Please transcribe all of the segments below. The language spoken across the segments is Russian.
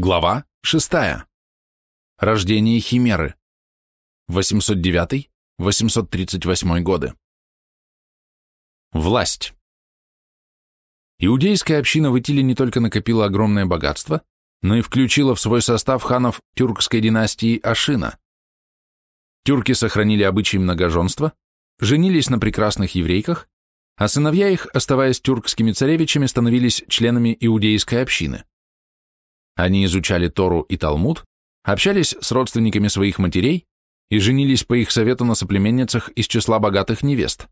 Глава 6. Рождение Химеры. 809-838 годы. Власть. Иудейская община в Итиле не только накопила огромное богатство, но и включила в свой состав ханов тюркской династии Ашина. Тюрки сохранили обычаи многоженства, женились на прекрасных еврейках, а сыновья их, оставаясь тюркскими царевичами, становились членами иудейской общины. Они изучали Тору и Талмуд, общались с родственниками своих матерей и женились по их совету на соплеменницах из числа богатых невест.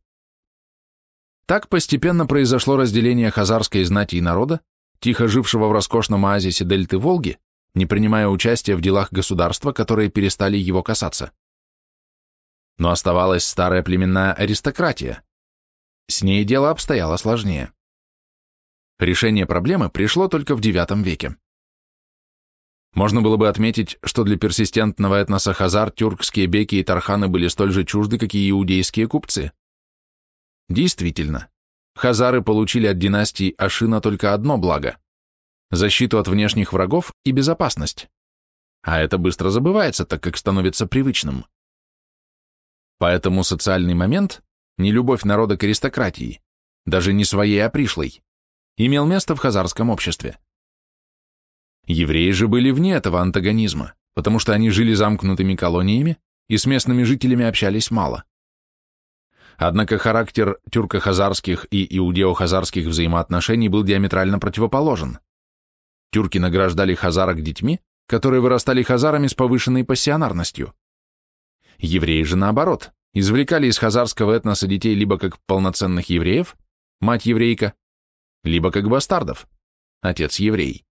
Так постепенно произошло разделение хазарской знати и народа, тихо жившего в роскошном оазисе дельты Волги, не принимая участия в делах государства, которые перестали его касаться. Но оставалась старая племенная аристократия. С ней дело обстояло сложнее. Решение проблемы пришло только в IX веке. Можно было бы отметить, что для персистентного этноса хазар тюркские беки и тарханы были столь же чужды, как и иудейские купцы. Действительно, хазары получили от династии Ашина только одно благо – защиту от внешних врагов и безопасность. А это быстро забывается, так как становится привычным. Поэтому социальный момент, нелюбовь народа к аристократии, даже не своей, а пришлой, имел место в хазарском обществе. Евреи же были вне этого антагонизма, потому что они жили замкнутыми колониями и с местными жителями общались мало. Однако характер тюрко-хазарских и иудео-хазарских взаимоотношений был диаметрально противоположен. Тюрки награждали хазарок детьми, которые вырастали хазарами с повышенной пассионарностью. Евреи же, наоборот, извлекали из хазарского этноса детей либо как полноценных евреев, мать-еврейка, либо как бастардов, отец-еврей,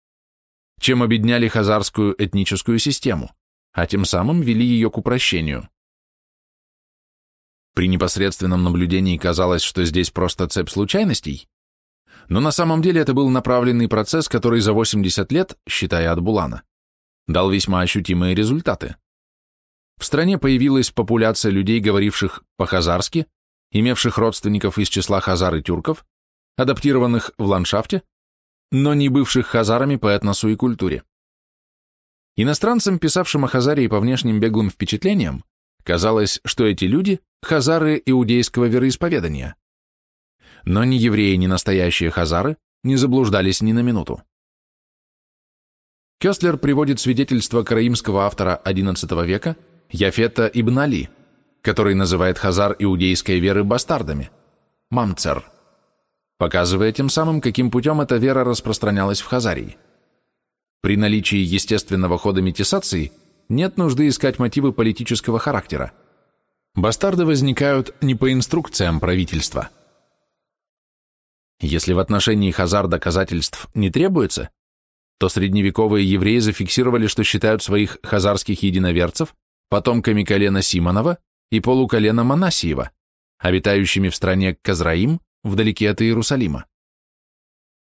чем обедняли хазарскую этническую систему, а тем самым вели ее к упрощению. При непосредственном наблюдении казалось, что здесь просто цепь случайностей, но на самом деле это был направленный процесс, который за 80 лет, считая от Булана, дал весьма ощутимые результаты. В стране появилась популяция людей, говоривших по-хазарски, имевших родственников из числа хазар и тюрков, адаптированных в ландшафте, но не бывших хазарами по этносу и культуре. Иностранцам, писавшим о Хазарии по внешним беглым впечатлениям, казалось, что эти люди – хазары иудейского вероисповедания. Но ни евреи, ни настоящие хазары не заблуждались ни на минуту. Кёстлер приводит свидетельство караимского автора XI века Яфета ибн Али, который называет хазар иудейской веры бастардами – мамцер, показывая тем самым, каким путем эта вера распространялась в Хазарии. При наличии естественного хода метисации нет нужды искать мотивы политического характера. Бастарды возникают не по инструкциям правительства. Если в отношении хазар доказательств не требуется, то средневековые евреи зафиксировали, что считают своих хазарских единоверцев потомками колена Симонова и полуколена Манасиева, обитающими в стране Казраим, вдалеке от Иерусалима.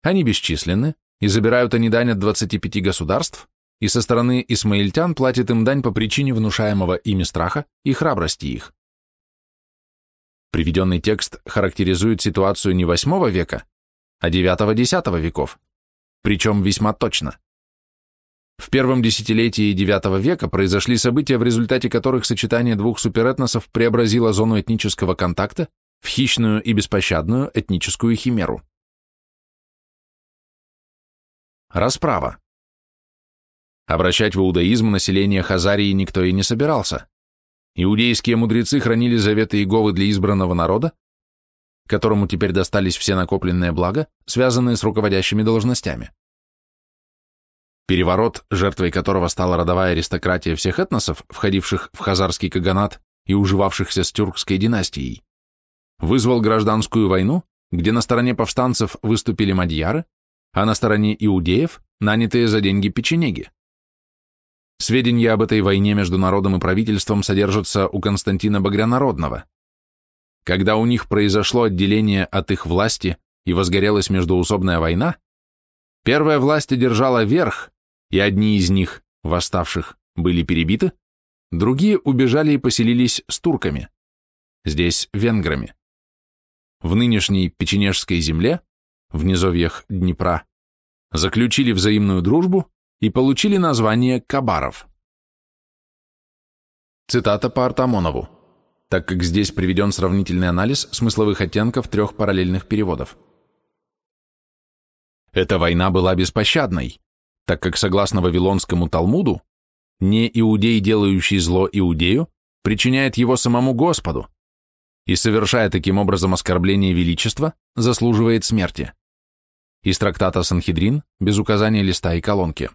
Они бесчисленны, и забирают они дань от 25 государств, и со стороны исмаильтян платят им дань по причине внушаемого ими страха и храбрости их. Приведенный текст характеризует ситуацию не VIII века, а IX-X веков, причем весьма точно. В первом десятилетии IX века произошли события, в результате которых сочетание двух суперэтносов преобразило зону этнического контакта в хищную и беспощадную этническую химеру. Расправа. Обращать в иудаизм население Хазарии никто и не собирался. Иудейские мудрецы хранили заветы Иеговы для избранного народа, которому теперь достались все накопленные блага, связанные с руководящими должностями. Переворот, жертвой которого стала родовая аристократия всех этносов, входивших в хазарский каганат и уживавшихся с тюркской династией, вызвал гражданскую войну, где на стороне повстанцев выступили мадьяры, а на стороне иудеев – нанятые за деньги печенеги. Сведения об этой войне между народом и правительством содержатся у Константина Багрянародного. Когда у них произошло отделение от их власти и возгорелась междоусобная война, первая власть одержала верх, и одни из них, восставших, были перебиты, другие убежали и поселились с турками, здесь венграми. В нынешней Печенежской земле, в низовьях Днепра, заключили взаимную дружбу и получили название кабаров. Цитата по Артамонову, так как здесь приведен сравнительный анализ смысловых оттенков 3 параллельных переводов. Эта война была беспощадной, так как, согласно Вавилонскому Талмуду, не иудей, делающий зло иудею, причиняет его самому Господу и, совершая таким образом оскорбление величества, заслуживает смерти. Из трактата Санхедрин, без указания листа и колонки.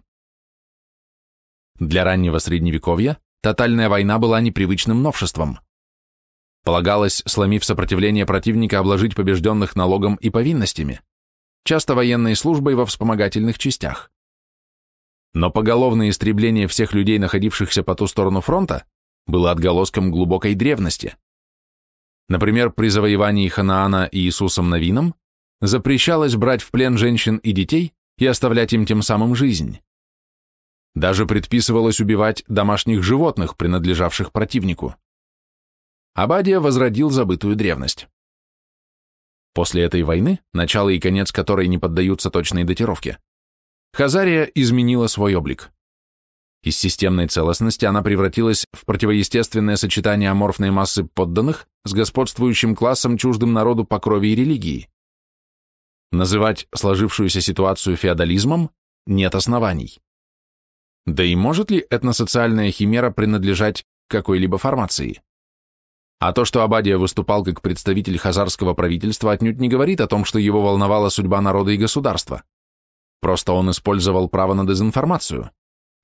Для раннего Средневековья тотальная война была непривычным новшеством. Полагалось, сломив сопротивление противника, обложить побежденных налогом и повинностями, часто военной службой во вспомогательных частях. Но поголовное истребление всех людей, находившихся по ту сторону фронта, было отголоском глубокой древности. Например, при завоевании Ханаана Иисусом Новином запрещалось брать в плен женщин и детей и оставлять им тем самым жизнь. Даже предписывалось убивать домашних животных, принадлежавших противнику. Обадия возродил забытую древность. После этой войны, начало и конец которой не поддаются точной датировке, Хазария изменила свой облик. Из системной целостности она превратилась в противоестественное сочетание аморфной массы подданных с господствующим классом, чуждым народу по крови и религии. Называть сложившуюся ситуацию феодализмом нет оснований. Да и может ли этносоциальная химера принадлежать какой-либо формации? А то, что Обадия выступал как представитель хазарского правительства, отнюдь не говорит о том, что его волновала судьба народа и государства. Просто он использовал право на дезинформацию,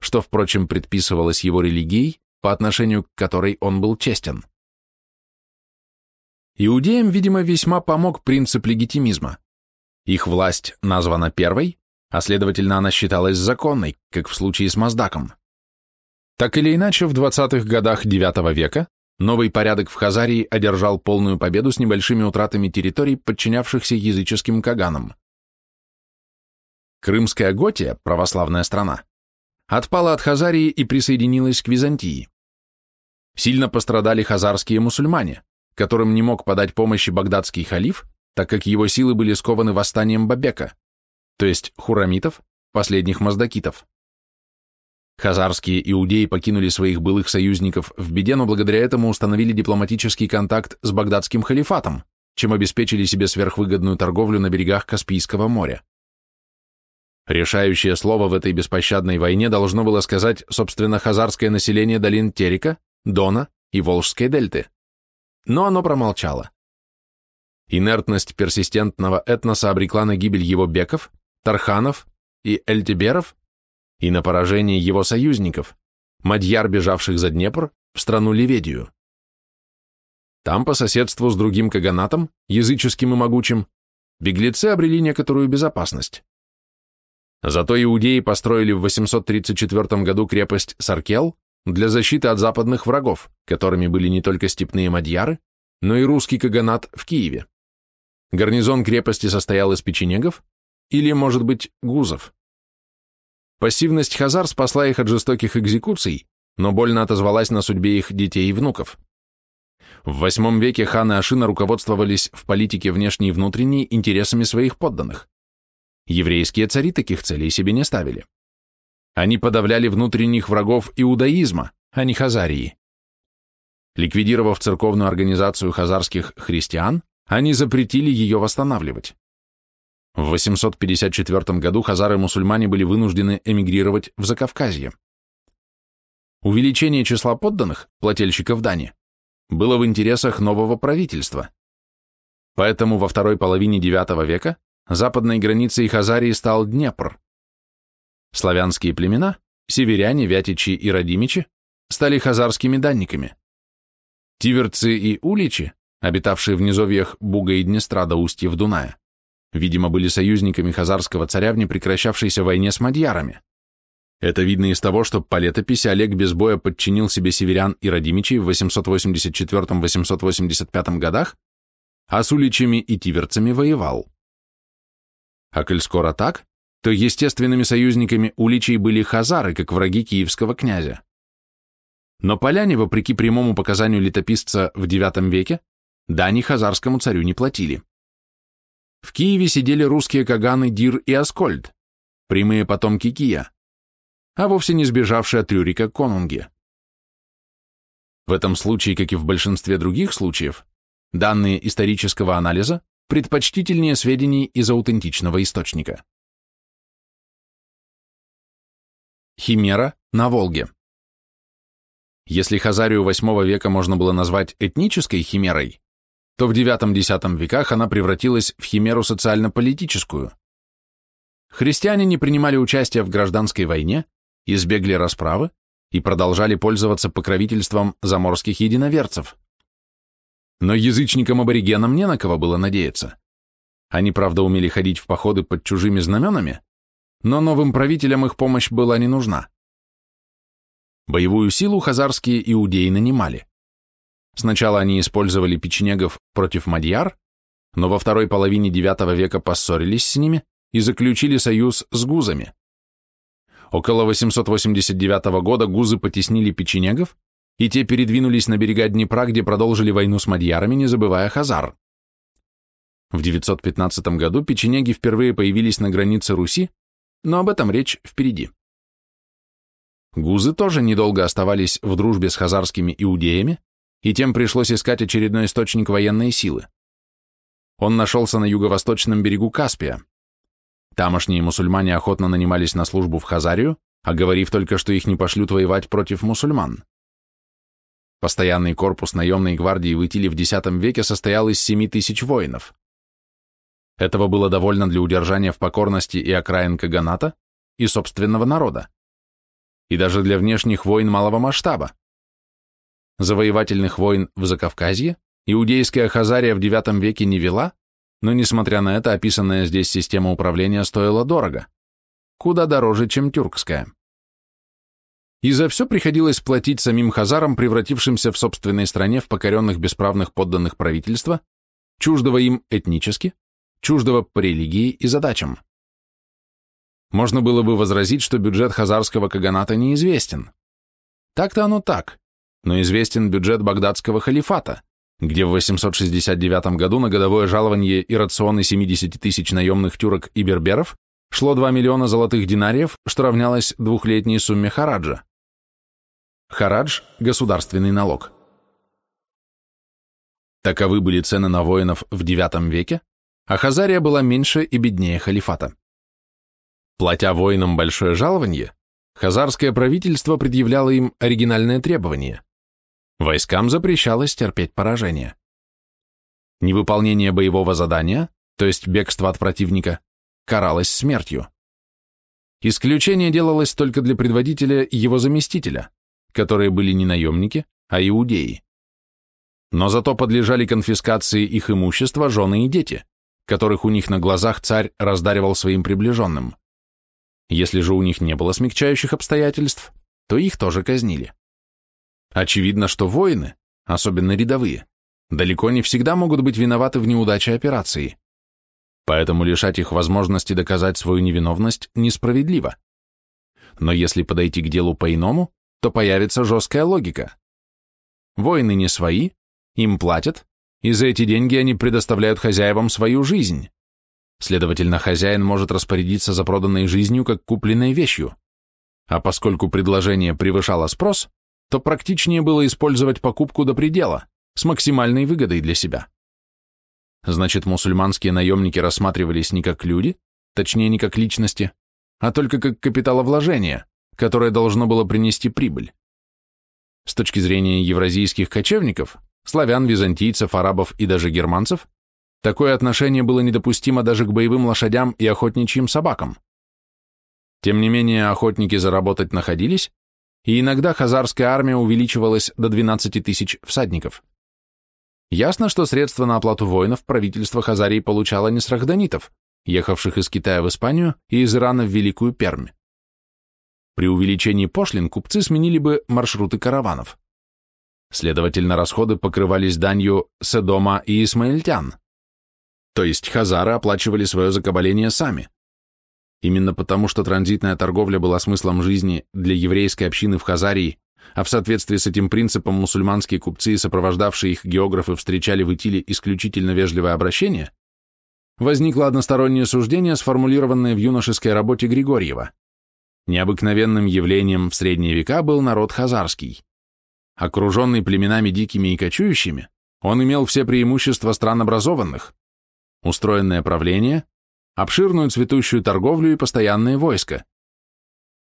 что, впрочем, предписывалось его религией, по отношению к которой он был честен. Иудеям, видимо, весьма помог принцип легитимизма. Их власть названа первой, а следовательно, она считалась законной, как в случае с Маздаком. Так или иначе, в 20-х годах IX века новый порядок в Хазарии одержал полную победу с небольшими утратами территорий, подчинявшихся языческим каганам. Крымская Готия, православная страна, отпала от Хазарии и присоединилась к Византии. Сильно пострадали хазарские мусульмане, которым не мог подать помощи багдадский халиф, так как его силы были скованы восстанием Бабека, то есть хурамитов, последних маздакитов. Хазарские иудеи покинули своих былых союзников в беде, но благодаря этому установили дипломатический контакт с багдадским халифатом, чем обеспечили себе сверхвыгодную торговлю на берегах Каспийского моря. Решающее слово в этой беспощадной войне должно было сказать, собственно, хазарское население долин Терека, Дона и Волжской дельты. Но оно промолчало. Инертность персистентного этноса обрекла на гибель его беков, тарханов и эльтиберов и на поражение его союзников, мадьяр, бежавших за Днепр, в страну Ливедию. Там, по соседству с другим каганатом, языческим и могучим, беглецы обрели некоторую безопасность. Зато иудеи построили в 834 году крепость Саркел для защиты от западных врагов, которыми были не только степные мадьяры, но и русский каганат в Киеве. Гарнизон крепости состоял из печенегов или, может быть, гузов. Пассивность хазар спасла их от жестоких экзекуций, но больно отозвалась на судьбе их детей и внуков. В VIII веке ханы Ашина руководствовались в политике внешней и внутренней интересами своих подданных. Еврейские цари таких целей себе не ставили. Они подавляли внутренних врагов иудаизма, а не Хазарии. Ликвидировав церковную организацию хазарских христиан, они запретили ее восстанавливать. В 854 году хазары-мусульмане были вынуждены эмигрировать в Закавказье. Увеличение числа подданных, плательщиков дани, было в интересах нового правительства. Поэтому во второй половине IX века западной границей Хазарии стал Днепр. Славянские племена, северяне, вятичи и радимичи, стали хазарскими данниками. Тиверцы и уличи, обитавшие в низовьях Буга и Днестра до устьев Дуная, видимо, были союзниками хазарского царя в непрекращавшейся войне с мадьярами. Это видно из того, что по летописи Олег без боя подчинил себе северян и радимичей в 884-885 годах, а с уличами и тиверцами воевал. А коль скоро так, то естественными союзниками уличей были хазары, как враги киевского князя. Но поляне, вопреки прямому показанию летописца в IX веке, дани хазарскому царю не платили. В Киеве сидели русские каганы Дир и Аскольд, прямые потомки Кия. а вовсе не сбежавшие от Рюрика конунги. В этом случае, как и в большинстве других случаев, данные исторического анализа предпочтительнее сведений из аутентичного источника. Химера на Волге. Если Хазарию VIII века можно было назвать этнической химерой, то в IX-X веках она превратилась в химеру социально-политическую. Христиане не принимали участия в гражданской войне, избегли расправы и продолжали пользоваться покровительством заморских единоверцев. Но язычникам-аборигенам не на кого было надеяться. Они, правда, умели ходить в походы под чужими знаменами, но новым правителям их помощь была не нужна. Боевую силу хазарские иудеи нанимали. Сначала они использовали печенегов против мадьяр, но во второй половине IX века поссорились с ними и заключили союз с гузами. Около 889 года гузы потеснили печенегов, и те передвинулись на берега Днепра, где продолжили войну с мадьярами, не забывая хазар. В 915 году печенеги впервые появились на границе Руси, но об этом речь впереди. Гузы тоже недолго оставались в дружбе с хазарскими иудеями, и тем пришлось искать очередной источник военной силы. Он нашелся на юго-восточном берегу Каспия. Тамошние мусульмане охотно нанимались на службу в Хазарию, оговорив только, что их не пошлют воевать против мусульман. Постоянный корпус наемной гвардии в Итиле в X веке состоял из 7000 воинов. Этого было довольно для удержания в покорности и окраин каганата, и собственного народа, и даже для внешних войн малого масштаба. Завоевательных войн в Закавказье иудейская Хазария в IX веке не вела, но, несмотря на это, описанная здесь система управления стоила дорого, куда дороже, чем тюркская. И за все приходилось платить самим хазарам, превратившимся в собственной стране в покоренных бесправных подданных правительства, чуждого им этнически, чуждого по религии и задачам. Можно было бы возразить, что бюджет хазарского каганата неизвестен. Так-то оно так, но известен бюджет багдадского халифата, где в 869 году на годовое жалование и рационы 70 тысяч наемных тюрок и берберов шло 2 миллиона золотых динариев, что равнялось двухлетней сумме хараджа. Харадж – государственный налог. Таковы были цены на воинов в IX веке, а Хазария была меньше и беднее халифата. Платя воинам большое жалование, хазарское правительство предъявляло им оригинальное требование. Войскам запрещалось терпеть поражение. Невыполнение боевого задания, то есть бегство от противника, каралось смертью. Исключение делалось только для предводителя и его заместителя, которые были не наемники, а иудеи. Но зато подлежали конфискации их имущества жены и дети, которых у них на глазах царь раздаривал своим приближенным. Если же у них не было смягчающих обстоятельств, то их тоже казнили. Очевидно, что воины, особенно рядовые, далеко не всегда могут быть виноваты в неудаче операции. Поэтому лишать их возможности доказать свою невиновность несправедливо. Но если подойти к делу по-иному, то появится жесткая логика. Воины не свои, им платят, и за эти деньги они предоставляют хозяевам свою жизнь. Следовательно, хозяин может распорядиться за проданной жизнью как купленной вещью. А поскольку предложение превышало спрос, то практичнее было использовать покупку до предела, с максимальной выгодой для себя. Значит, мусульманские наемники рассматривались не как люди, точнее, не как личности, а только как капиталовложение, которое должно было принести прибыль. С точки зрения евразийских кочевников, славян, византийцев, арабов и даже германцев, такое отношение было недопустимо даже к боевым лошадям и охотничьим собакам. Тем не менее, охотники заработать находились, и иногда хазарская армия увеличивалась до 12 тысяч всадников. Ясно, что средства на оплату воинов правительство Хазарии получало не с рахданитов, ехавших из Китая в Испанию и из Ирана в Великую Пермь. При увеличении пошлин купцы сменили бы маршруты караванов. Следовательно, расходы покрывались данью Седома и исмаильтян. То есть хазары оплачивали свое закабаление сами. Именно потому, что транзитная торговля была смыслом жизни для еврейской общины в Хазарии, а в соответствии с этим принципом мусульманские купцы и сопровождавшие их географы встречали в Итиле исключительно вежливое обращение, возникло одностороннее суждение, сформулированное в юношеской работе Григорьева. Необыкновенным явлением в средние века был народ хазарский. Окруженный племенами дикими и кочующими, он имел все преимущества стран образованных: устроенное правление, обширную цветущую торговлю и постоянные войска.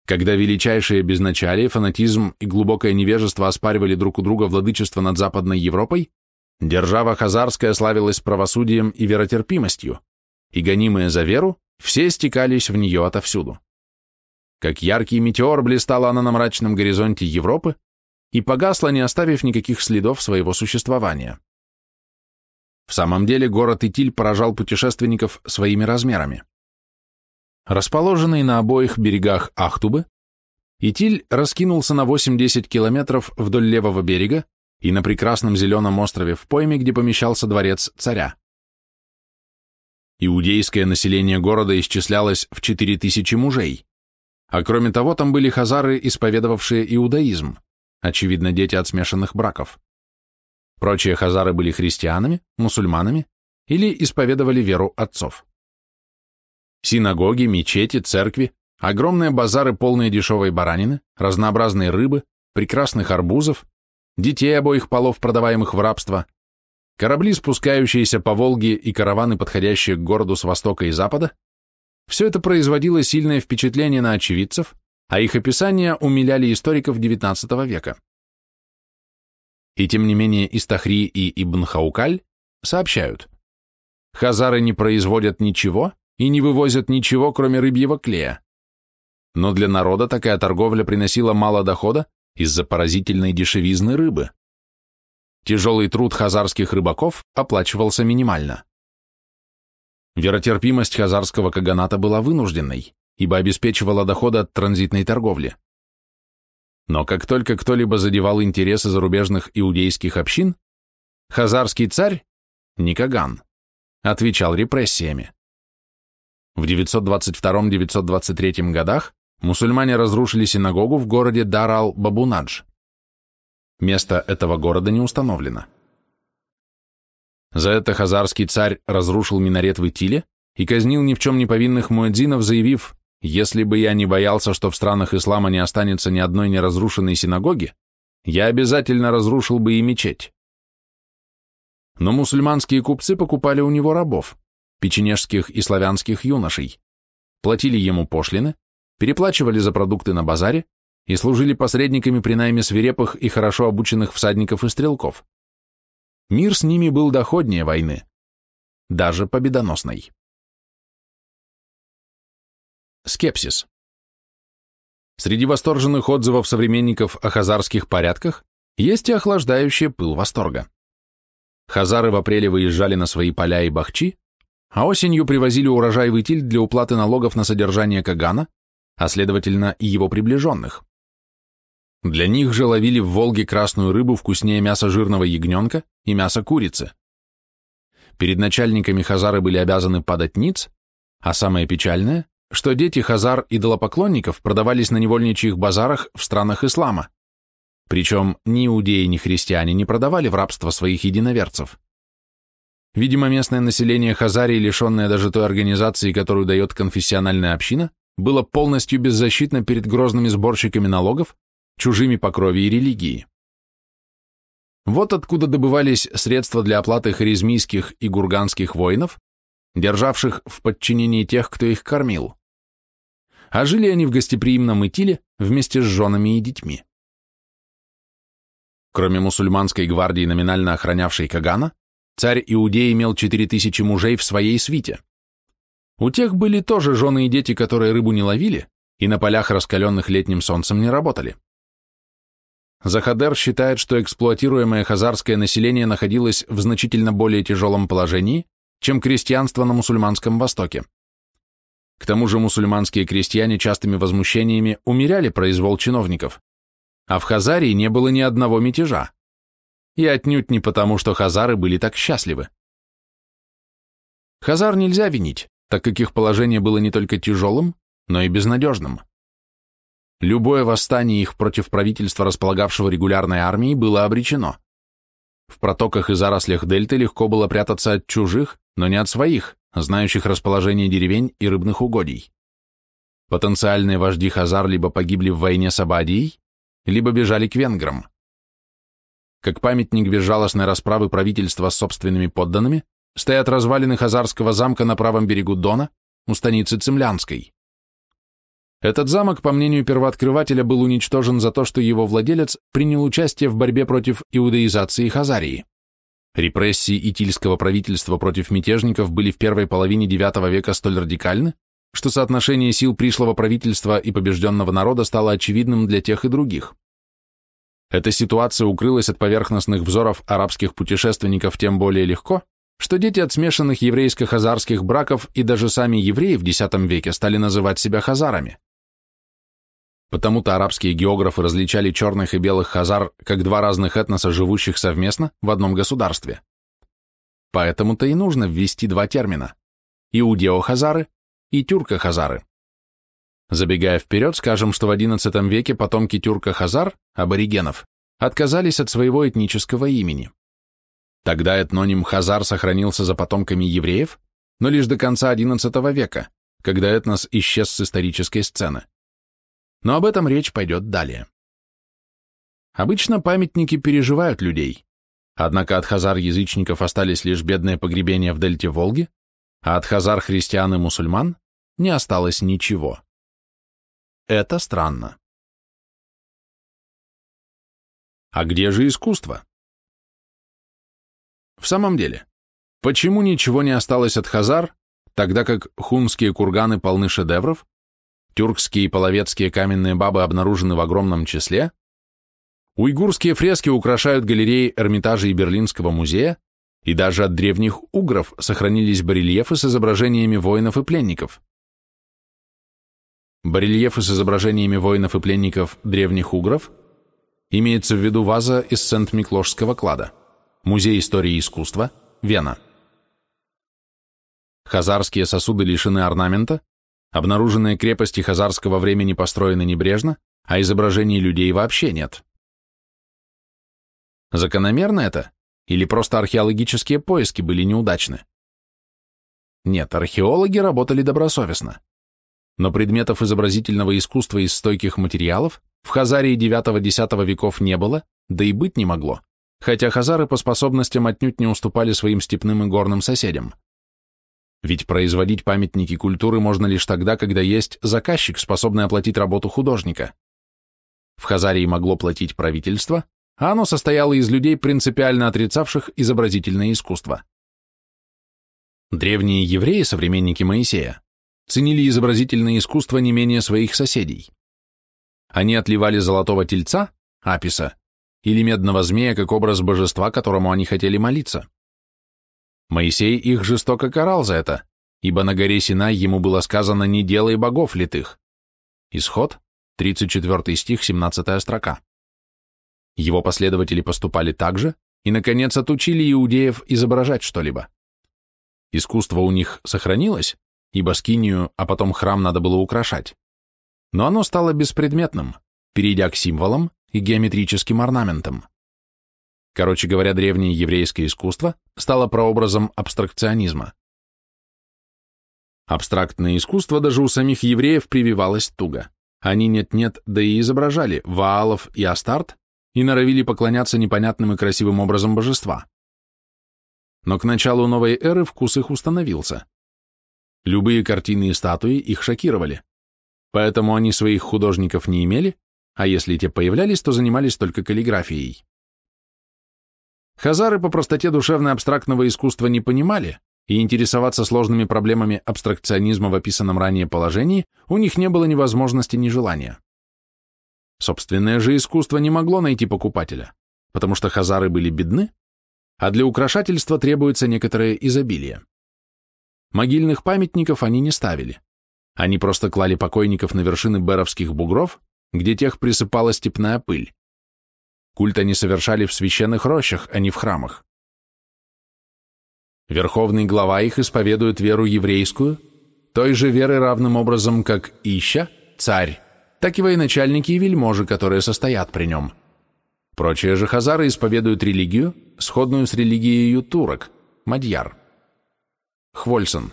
Когда величайшее безначалие, фанатизм и глубокое невежество оспаривали друг у друга владычество над Западной Европой, держава хазарская славилась правосудием и веротерпимостью, и гонимые за веру все стекались в нее отовсюду. Как яркий метеор блистала она на мрачном горизонте Европы и погасла, не оставив никаких следов своего существования. В самом деле город Итиль поражал путешественников своими размерами. Расположенный на обоих берегах Ахтубы, Итиль раскинулся на 8-10 километров вдоль левого берега и на прекрасном зеленом острове в пойме, где помещался дворец царя. Иудейское население города исчислялось в 4000 мужей, а кроме того там были хазары, исповедовавшие иудаизм, очевидно, дети от смешанных браков. Прочие хазары были христианами, мусульманами или исповедовали веру отцов. Синагоги, мечети, церкви, огромные базары, полные дешевой баранины, разнообразной рыбы, прекрасных арбузов, детей обоих полов, продаваемых в рабство, корабли, спускающиеся по Волге, и караваны, подходящие к городу с востока и запада, все это производило сильное впечатление на очевидцев, а их описания умиляли историков XIX века. И тем не менее Истахри и Ибн Хаукаль сообщают: хазары не производят ничего и не вывозят ничего, кроме рыбьего клея. Но для народа такая торговля приносила мало дохода из-за поразительной дешевизны рыбы. Тяжелый труд хазарских рыбаков оплачивался минимально. Веротерпимость хазарского каганата была вынужденной, ибо обеспечивала доходы от транзитной торговли. Но как только кто-либо задевал интересы зарубежных иудейских общин, хазарский царь, не Каган, отвечал репрессиями. В 922-923 годах мусульмане разрушили синагогу в городе Дар-ал-Бабунадж. Место этого города не установлено. За это хазарский царь разрушил минарет в Итиле и казнил ни в чем не повинных муэдзинов, заявив: «Если бы я не боялся, что в странах ислама не останется ни одной неразрушенной синагоги, я обязательно разрушил бы и мечеть». Но мусульманские купцы покупали у него рабов, печенежских и славянских юношей, платили ему пошлины, переплачивали за продукты на базаре и служили посредниками при найме свирепых и хорошо обученных всадников и стрелков. Мир с ними был доходнее войны, даже победоносной. Скепсис. Среди восторженных отзывов современников о хазарских порядках есть и охлаждающий пыл восторга. Хазары в апреле выезжали на свои поля и бахчи, а осенью привозили урожай в Итиль для уплаты налогов на содержание Кагана, а следовательно и его приближенных. Для них же ловили в Волге красную рыбу вкуснее мяса жирного ягненка и мяса курицы. Перед начальниками хазары были обязаны падать ниц, а самое печальное, что дети хазар-идолопоклонников продавались на невольничьих базарах в странах ислама, причем ни иудеи, ни христиане не продавали в рабство своих единоверцев. Видимо, местное население Хазарии, лишенное даже той организации, которую дает конфессиональная община, было полностью беззащитно перед грозными сборщиками налогов, чужими по крови и религии. Вот откуда добывались средства для оплаты харизмийских и гурганских воинов, державших в подчинении тех, кто их кормил. А жили они в гостеприимном Итиле вместе с женами и детьми. Кроме мусульманской гвардии, номинально охранявшей Кагана, царь Иудеи имел 4000 мужей в своей свите. У тех были тоже жены и дети, которые рыбу не ловили и на полях, раскаленных летним солнцем, не работали. Захадер считает, что эксплуатируемое хазарское население находилось в значительно более тяжелом положении, чем крестьянство на мусульманском Востоке. К тому же мусульманские крестьяне частыми возмущениями умеряли произвол чиновников, а в Хазарии не было ни одного мятежа. И отнюдь не потому, что хазары были так счастливы. Хазар нельзя винить, так как их положение было не только тяжелым, но и безнадежным. Любое восстание их против правительства, располагавшего регулярной армией, было обречено. В протоках и зарослях дельты легко было прятаться от чужих, но не от своих, знающих расположение деревень и рыбных угодий. Потенциальные вожди хазар либо погибли в войне с Абадией, либо бежали к венграм. Как памятник безжалостной расправы правительства с собственными подданными стоят развалины хазарского замка на правом берегу Дона, у станицы Цимлянской. Этот замок, по мнению первооткрывателя, был уничтожен за то, что его владелец принял участие в борьбе против иудаизации Хазарии. Репрессии итильского правительства против мятежников были в первой половине IX века столь радикальны, что соотношение сил пришлого правительства и побежденного народа стало очевидным для тех и других. Эта ситуация укрылась от поверхностных взоров арабских путешественников тем более легко, что дети от смешанных еврейско-хазарских браков и даже сами евреи в X веке стали называть себя хазарами. Потому-то арабские географы различали черных и белых хазар как два разных этноса, живущих совместно в одном государстве. Поэтому-то и нужно ввести два термина – иудео-хазары и тюрко-хазары. Забегая вперед, скажем, что в XI веке потомки тюрко-хазар, аборигенов, отказались от своего этнического имени. Тогда этноним хазар сохранился за потомками евреев, но лишь до конца XI века, когда этнос исчез с исторической сцены. Но об этом речь пойдет далее. Обычно памятники переживают людей, однако от хазар-язычников остались лишь бедные погребения в дельте Волги, а от хазар-христиан и мусульман не осталось ничего. Это странно. А где же искусство? В самом деле, почему ничего не осталось от хазар, тогда как хунские курганы полны шедевров, тюркские и половецкие каменные бабы обнаружены в огромном числе, уйгурские фрески украшают галереи Эрмитажа и Берлинского музея, и даже от древних угров сохранились барельефы с изображениями воинов и пленников. Барельефы с изображениями воинов и пленников древних угров имеется в виду ваза из Сент-Миклошского клада, Музей истории и искусства, Вена. Хазарские сосуды лишены орнамента, обнаруженные крепости хазарского времени построены небрежно, а изображений людей вообще нет. Закономерно это? Или просто археологические поиски были неудачны? Нет, археологи работали добросовестно. Но предметов изобразительного искусства из стойких материалов в Хазарии IX-X веков не было, да и быть не могло, хотя хазары по способностям отнюдь не уступали своим степным и горным соседям. Ведь производить памятники культуры можно лишь тогда, когда есть заказчик, способный оплатить работу художника. В Хазарии могло платить правительство, а оно состояло из людей, принципиально отрицавших изобразительное искусство. Древние евреи, современники Моисея, ценили изобразительное искусство не менее своих соседей. Они отливали золотого тельца, Аписа, или медного змея как образ божества, которому они хотели молиться. Моисей их жестоко карал за это, ибо на горе Синай ему было сказано «не делай богов литых». Исход, 34 стих, 17 строка. Его последователи поступали так же и, наконец, отучили иудеев изображать что-либо. Искусство у них сохранилось, ибо скинию, а потом храм надо было украшать. Но оно стало беспредметным, перейдя к символам и геометрическим орнаментам. Короче говоря, древнее еврейское искусство стало прообразом абстракционизма. Абстрактное искусство даже у самих евреев прививалось туго. Они нет-нет, да и изображали Ваалов и Астарт и норовили поклоняться непонятным и красивым образом божества. Но к началу новой эры вкус их установился. Любые картины и статуи их шокировали. Поэтому они своих художников не имели, а если те появлялись, то занимались только каллиграфией. Хазары по простоте душевно-абстрактного искусства не понимали, и интересоваться сложными проблемами абстракционизма в описанном ранее положении у них не было ни возможности, ни желания. Собственное же искусство не могло найти покупателя, потому что хазары были бедны, а для украшательства требуется некоторое изобилие. Могильных памятников они не ставили. Они просто клали покойников на вершины беровских бугров, где тех присыпала степная пыль. Культ они совершали в священных рощах, а не в храмах. Верховный глава их исповедует веру еврейскую, той же веры равным образом, как Ища, царь, так и военачальники и вельможи, которые состоят при нем. Прочие же хазары исповедуют религию, сходную с религией турок, мадьяр. Хвольсон.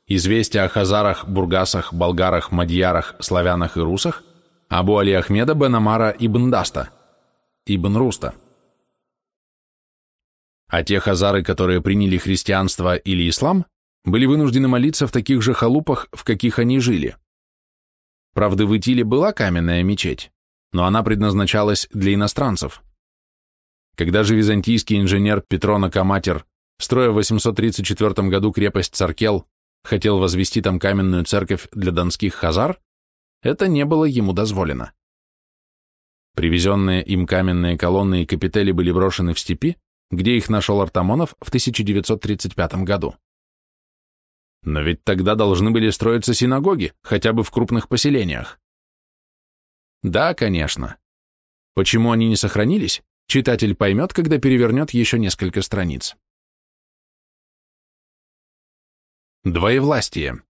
известия о хазарах, бургасах, болгарах, мадьярах, славянах и русах Абу Али Ахмеда бен Амара ибн Даста, ибн Руста. А те хазары, которые приняли христианство или ислам, были вынуждены молиться в таких же халупах, в каких они жили. Правда, в Итиле была каменная мечеть, но она предназначалась для иностранцев. Когда же византийский инженер Петро Накаматер, строя в 834 году крепость Царкел, хотел возвести там каменную церковь для донских хазар, это не было ему дозволено. Привезенные им каменные колонны и капители были брошены в степи, где их нашел Артамонов в 1935 году. Но ведь тогда должны были строиться синагоги, хотя бы в крупных поселениях. Да, конечно. Почему они не сохранились, читатель поймет, когда перевернет еще несколько страниц. Двоевластие.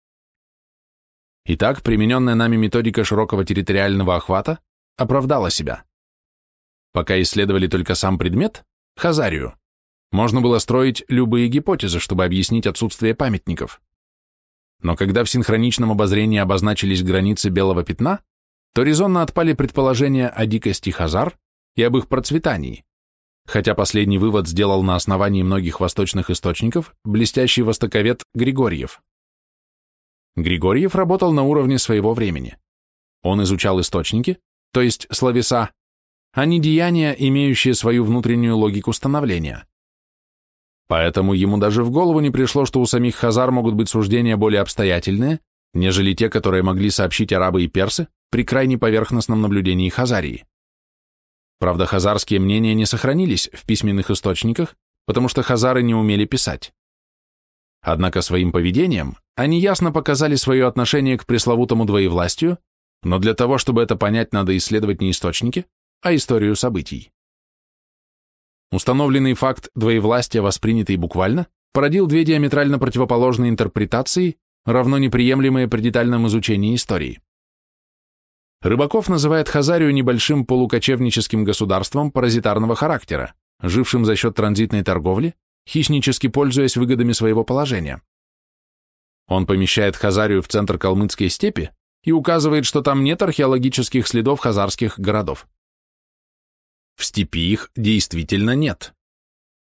Итак, примененная нами методика широкого территориального охвата оправдала себя. Пока исследовали только сам предмет, Хазарию, можно было строить любые гипотезы, чтобы объяснить отсутствие памятников. Но когда в синхроничном обозрении обозначились границы белого пятна, то резонно отпали предположения о дикости хазар и об их процветании, хотя последний вывод сделал на основании многих восточных источников блестящий востоковед Григорьев. Григорьев работал на уровне своего времени. Он изучал источники, то есть словеса, а не деяния, имеющие свою внутреннюю логику становления. Поэтому ему даже в голову не пришло, что у самих хазар могут быть суждения более обстоятельные, нежели те, которые могли сообщить арабы и персы при крайне поверхностном наблюдении Хазарии. Правда, хазарские мнения не сохранились в письменных источниках, потому что хазары не умели писать. Однако своим поведением они ясно показали свое отношение к пресловутому двоевластию, но для того, чтобы это понять, надо исследовать не источники, а историю событий. Установленный факт двоевластия, воспринятый буквально, породил две диаметрально противоположные интерпретации, равно неприемлемые при детальном изучении истории. Рыбаков называет Хазарию небольшим полукочевническим государством паразитарного характера, жившим за счет транзитной торговли, хищнически пользуясь выгодами своего положения. Он помещает Хазарию в центр калмыцкой степи и указывает, что там нет археологических следов хазарских городов. В степи их действительно нет.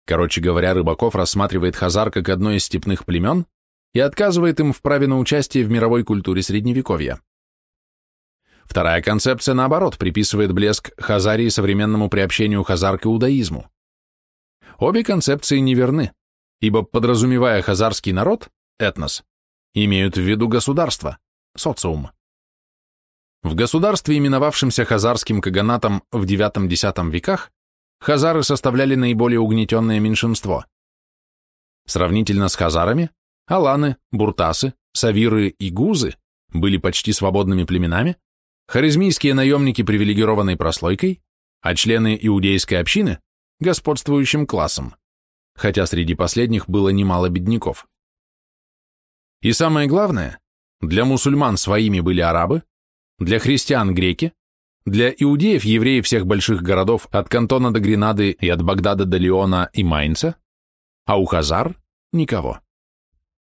Короче говоря, Рыбаков рассматривает хазар как одно из степных племен и отказывает им в праве на участие в мировой культуре Средневековья. Вторая концепция, наоборот, приписывает блеск Хазарии современному приобщению хазар к иудаизму. Обе концепции неверны, ибо, подразумевая хазарский народ, этнос, имеют в виду государство, социум. В государстве, именовавшемся хазарским каганатом в IX-X веках, хазары составляли наиболее угнетенное меньшинство. Сравнительно с хазарами, аланы, буртасы, савиры и гузы были почти свободными племенами, хорезмийские наемники привилегированной прослойкой, а члены иудейской общины – господствующим классом, хотя среди последних было немало бедняков. И самое главное, для мусульман своими были арабы, для христиан – греки, для иудеев – евреи всех больших городов от Кантона до Гренады и от Багдада до Лиона и Майнца, а у хазар – никого.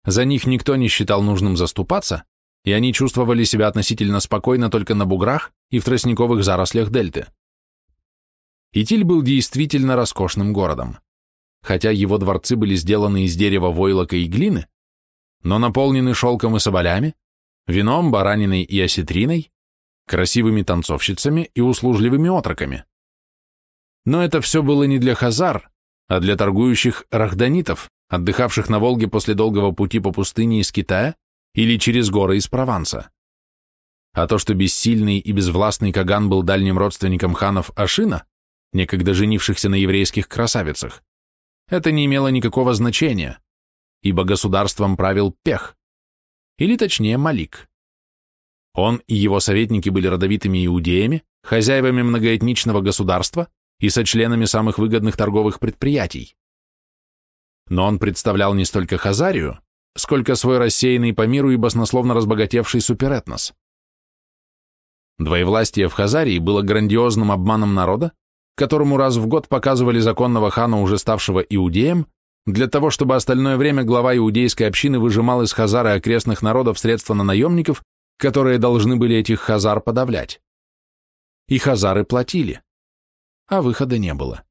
За них никто не считал нужным заступаться, и они чувствовали себя относительно спокойно только на буграх и в тростниковых зарослях дельты. Итиль был действительно роскошным городом. Хотя его дворцы были сделаны из дерева, войлока и глины, но наполнены шелком и соболями, вином, бараниной и осетриной, красивыми танцовщицами и услужливыми отроками. Но это все было не для хазар, а для торгующих рахданитов, отдыхавших на Волге после долгого пути по пустыне из Китая или через горы из Прованса. А то, что бессильный и безвластный Каган был дальним родственником ханов Ашина, некогда женившихся на еврейских красавицах, это не имело никакого значения, ибо государством правил Пех, или точнее Малик. Он и его советники были родовитыми иудеями, хозяевами многоэтничного государства и сочленами самых выгодных торговых предприятий. Но он представлял не столько Хазарию, сколько свой рассеянный по миру и баснословно разбогатевший суперэтнос. Двоевластие в Хазарии было грандиозным обманом народа, которому раз в год показывали законного хана, уже ставшего иудеем, для того, чтобы остальное время глава иудейской общины выжимал из хазар и окрестных народов средства на наемников, которые должны были этих хазар подавлять. И хазары платили, а выхода не было.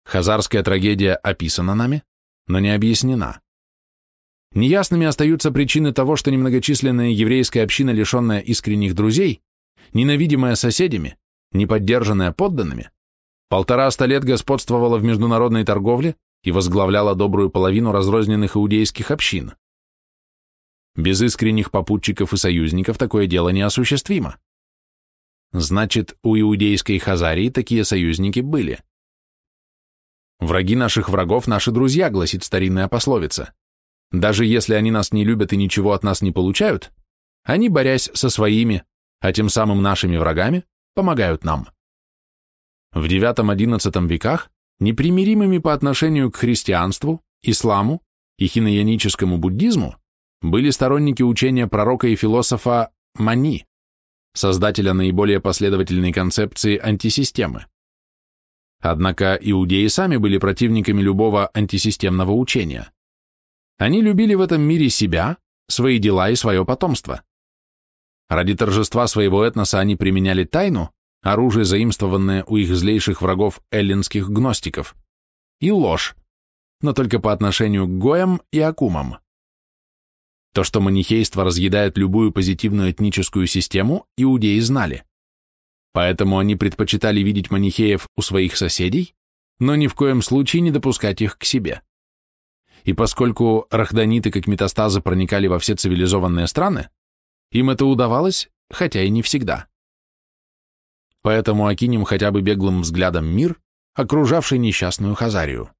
Хазарская трагедия описана нами, но не объяснена. Неясными остаются причины того, что немногочисленная еврейская община, лишенная искренних друзей, ненавидимая соседями, не поддержанная подданными, 150 лет господствовала в международной торговле и возглавляла добрую половину разрозненных иудейских общин. Без искренних попутчиков и союзников такое дело неосуществимо. Значит, у иудейской Хазарии такие союзники были. «Враги наших врагов – наши друзья», гласит старинная пословица. Даже если они нас не любят и ничего от нас не получают, они, борясь со своими, а тем самым нашими врагами, помогают нам. В IX-XI веках непримиримыми по отношению к христианству, исламу и хинаяническому буддизму были сторонники учения пророка и философа Мани, создателя наиболее последовательной концепции антисистемы. Однако иудеи сами были противниками любого антисистемного учения. Они любили в этом мире себя, свои дела и свое потомство. Ради торжества своего этноса они применяли тайну, оружие, заимствованное у их злейших врагов эллинских гностиков, и ложь, но только по отношению к гоям и акумам. То, что манихейство разъедает любую позитивную этническую систему, иудеи знали. Поэтому они предпочитали видеть манихеев у своих соседей, но ни в коем случае не допускать их к себе. И поскольку рахданиты как метастазы проникали во все цивилизованные страны, им это удавалось, хотя и не всегда. Поэтому окинем хотя бы беглым взглядом мир, окружавший несчастную Хазарию.